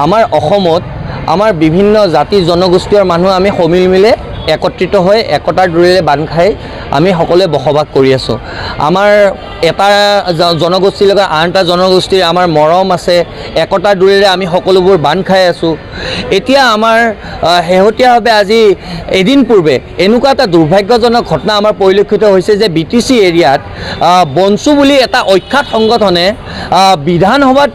আমাৰ অসমত আমাৰ বিভিন্ন জাতি জনগোষ্ঠীৰ মানুহ আমি সমিল মিলে একত্ৰিত হৈ একতাৰ ডোৰেৰে বান্ধ খাই আমি সকলোৱে বসবাস কৰি আছোঁ। আমাৰ এটা জনগোষ্ঠীৰ লগত আন এটা জনগোষ্ঠীৰ আমাৰ মৰম আছে, একতাৰ ডোৰেৰে আমি সকলোবোৰ বান্ধ খাই আছোঁ। এতিয়া আমাৰ শেহতীয়াভাৱে আজি এদিন পূৰ্বে এনেকুৱা এটা দুৰ্ভাগ্যজনক ঘটনা আমাৰ পৰিলক্ষিত হৈছে যে BTC এৰিয়াত বনচু বুলি এটা অখ্যাত সংগঠনে বিধানসভাত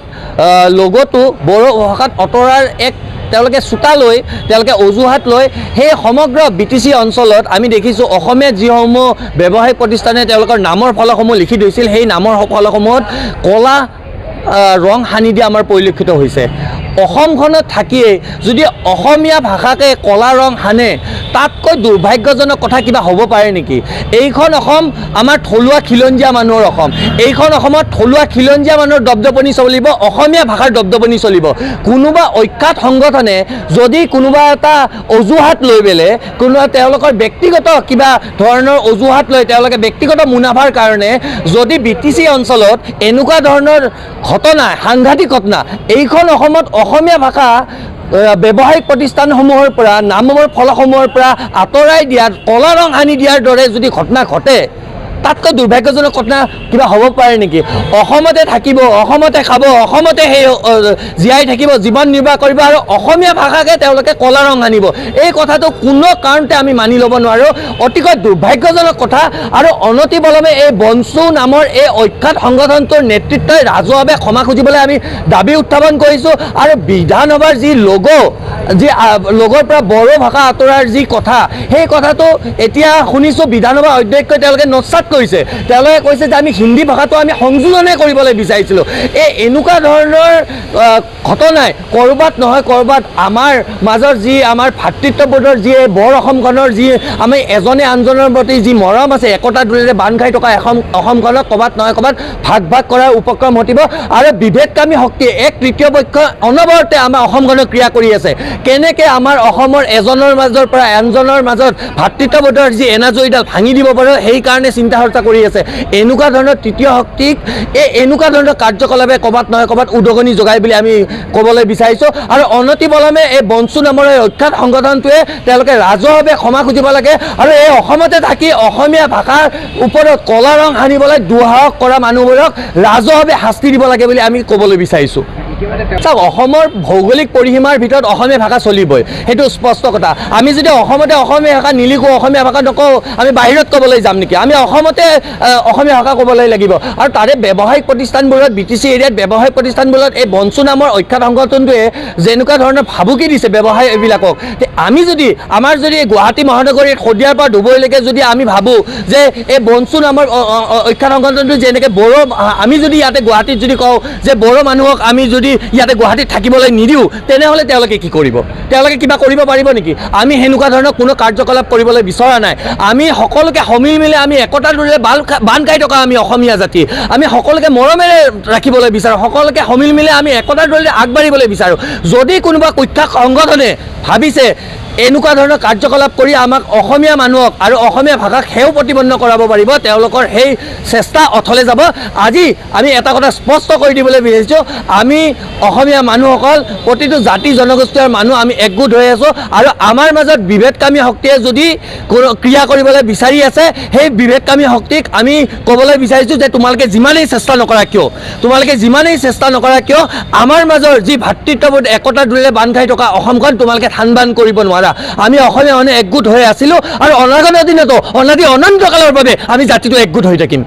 লগতো বড়ো ভাষাত অতৰাৰ এক তেওঁলোকে চোতা লৈ তেওঁলোকে অজুহাত লৈ সেই সমগ্ৰ BTC অঞ্চলত আমি দেখিছোঁ অসমীয়া যিসমূহ ব্যৱসায়িক প্ৰতিষ্ঠানে তেওঁলোকৰ নামৰ ফলকসমূহ লিখি থৈছিল, সেই নামৰ ফলকসমূহত ক'লা ৰং সানি দিয়া আমাৰ পৰিলক্ষিত হৈছে। অসমখনত থাকিয়েই যদি অসমীয়া ভাষাকে ক'লা ৰং সানে, তাতকৈ দুৰ্ভাগ্যজনক কথা কিবা হ'ব পাৰে নেকি? এইখন অসম আমাৰ থলুৱা খিলঞ্জীয়া মানুহৰ অসম। এইখন অসমত থলুৱা খিলঞ্জীয়া মানুহৰ দপদপনি চলিব, অসমীয়া ভাষাৰ দপদপনি চলিব। কোনোবা অখ্যাত সংগঠনে যদি কোনোবা এটা অজুহাত লৈ পেলাই কোনোবা তেওঁলোকৰ ব্যক্তিগত কিবা ধৰণৰ অজুহাত লৈ তেওঁলোকে ব্যক্তিগত মুনাফাৰ কাৰণে যদি BTC অঞ্চলত এনেকুৱা ধৰণৰ ঘটনা, সাংঘাতিক ঘটনা, এইখন অসমত অসমীয়া ভাষা ব্যৱসায়িক প্ৰতিষ্ঠানসমূহৰ পৰা নামৰ ফলকসমূহৰ পৰা আঁতৰাই দিয়াৰ, ক'লা ৰং সানি দিয়াৰ দৰে যদি ঘটনা ঘটে, তাতকৈ দুৰ্ভাগ্যজনক ঘটনা কিবা হ'ব পাৰে নেকি? অসমতে থাকিব, অসমতে খাব, অসমতে সেই জীয়াই থাকিব, জীৱন নিৰ্বাহ কৰিব আৰু অসমীয়া ভাষাকে তেওঁলোকে ক'লা ৰং সানিব। এই কথাটো কোনো কাৰণতে আমি মানি ল'ব নোৱাৰোঁ। অতিকৈ দুৰ্ভাগ্যজনক কথা। আৰু অনতিপলমে এই বনচু নামৰ এই অখ্যাত সংগঠনটোৰ নেতৃত্বই ৰাজহুৱাভাৱে ক্ষমা খুজিবলৈ আমি দাবী উত্থাপন কৰিছোঁ। আৰু বিধানসভাৰ যি লগৰ পৰা বড়ো ভাষা আঁতৰাৰ যি কথা, সেই কথাটো এতিয়া শুনিছোঁ বিধানসভাৰ অধ্যক্ষই তেওঁলোকে নস্যাৎ কৰিছে। তেওঁলোকে কৈছে যে আমি হিন্দী ভাষাটো আমি সংযোজনহে কৰিবলৈ বিচাৰিছিলোঁ। এনেকুৱা ধৰণৰ ঘটনাই ক'ৰবাত নহয় ক'ৰবাত আমাৰ মাজৰ যি আমাৰ ভাতৃত্ববোধৰ যি বৰ অসমখনৰ যি আমি এজনে আনজনৰ প্ৰতি যি মৰম আছে, একতাৰ ডোৰেৰে বান্ধ খাই থকা অসমখনক ক'ৰবাত নহয় ক'ৰবাত ভাগ কৰাৰ উপক্ৰম ঘটিব। আৰু বিভেদকামী শক্তিয়ে এক তৃতীয় পক্ষ অনবৰতে আমাৰ অসমখনক ক্ৰিয়া কৰি আছে। কেনেকৈ আমাৰ অসমৰ এজনৰ মাজৰ পৰা আনজনৰ মাজত ভাতৃত্ববোধৰ যি এনাজৰীডাল ভাঙি দিব পাৰে, সেইকাৰণে চিন্তা চৰ্চা কৰি আছে। এনেকুৱা ধৰণৰ তৃতীয় শক্তিক এনেকুৱা ধৰণৰ কাৰ্যকলাপে ক'ৰবাত নহয় ক'ৰবাত উদগনি যোগায় বুলি আমি ক'বলৈ বিচাৰিছোঁ। আৰু অনতিপলমে এই বনচু নামৰ এই অখ্যাত সংগঠনটোৱে তেওঁলোকে ৰাজহুৱাভাৱে ক্ষমা খুজিব লাগে। আৰু এই অসমতে থাকি অসমীয়া ভাষাৰ ওপৰত ক'লা ৰং সানিবলৈ দুঃসাহস কৰা মানুহবোৰক ৰাজহুৱাভাৱে শাস্তি দিব লাগে বুলি আমি ক'বলৈ বিচাৰিছোঁ। চাওক, অসমৰ ভৌগোলিক পৰিসীমাৰ ভিতৰত অসমীয়া ভাষা চলিবই, সেইটো স্পষ্ট কথা। আমি যদি অসমতে অসমীয়া ভাষা নিলিখোঁ, অসমীয়া ভাষা নকওঁ, আমি বাহিৰত ক'বলৈ যাম নেকি? আমি অসমতে অসমীয়া ভাষা ক'বলৈ লাগিব। আৰু তাৰে ব্যৱসায়িক প্ৰতিষ্ঠানবোৰত BTC এৰিয়াত ব্যৱসায়িক প্ৰতিষ্ঠানবোৰত এই বনচু নামৰ অখ্যাত সংগঠনটোৱে যেনেকুৱা ধৰণৰ ভাবুকি দিছে ব্যৱসায় এইবিলাকক, আমি যদি আমাৰ যদি গুৱাহাটী মহানগৰীত শদিয়াৰ পৰা ডুবৈলৈকে যদি আমি ভাবোঁ যে এই বনচু নামৰ অখ্যাত সংগঠনটো যেনেকৈ বড়ো, আমি যদি ইয়াতে গুৱাহাটীত যদি কওঁ যে বড়ো মানুহক আমি যদি ইয়াতে গুৱাহাটীত থাকিবলৈ নিদিওঁ, তেনেহ'লে তেওঁলোকে কি কৰিব? তেওঁলোকে কিবা কৰিব পাৰিব নেকি? আমি সেনেকুৱা ধৰণৰ কোনো কাৰ্যকলাপ কৰিবলৈ বিচৰা নাই। আমি সকলোকে সমিল মিলে আমি একতাৰ ডোৰেৰে বান্ধ খাই থকা আমি অসমীয়া জাতি, আমি সকলোকে মৰমেৰে ৰাখিবলৈ বিচাৰোঁ, সকলোকে সমিল মিলে আমি একতাৰ ডোৰেৰে আগবাঢ়িবলৈ বিচাৰোঁ। যদি কোনোবা কুখ্যাত সংগঠনে ভাবিছে এনেকুৱা ধৰণৰ কাৰ্যকলাপ কৰি আমাক অসমীয়া মানুহক আৰু অসমীয়া ভাষাক সেও প্ৰতিপন্ন কৰাব পাৰিব, তেওঁলোকৰ সেই চেষ্টা অথলে যাব। আজি আমি এটা কথা স্পষ্ট কৰি দিবলৈ বিচাৰিছোঁ, আমি অসমীয়া মানুহসকল প্ৰতিটো জাতি জনগোষ্ঠীৰ মানুহ আমি একগোট হৈ আছোঁ। আৰু আমাৰ মাজত বিভেদকামী শক্তিয়ে যদি ক্ৰিয়া কৰিবলৈ বিচাৰি আছে, সেই বিভেদকামী শক্তিক আমি ক'বলৈ বিচাৰিছোঁ যে তোমালোকে যিমানেই চেষ্টা নকৰা কিয় আমাৰ মাজৰ যি ভাতৃত্ববোধ একতাৰ ডোৰেৰে বান্ধ খাই থকা অসমখন তোমালোকে থান বান কৰিব নোৱাৰা। আমি অসমীয়া মানুহ একগোট হৈ আছিলোঁ আৰু অনাগত দিনতো অনাদি অনন্তকালৰ বাবে আমি জাতিটো একগোট হৈ থাকিম।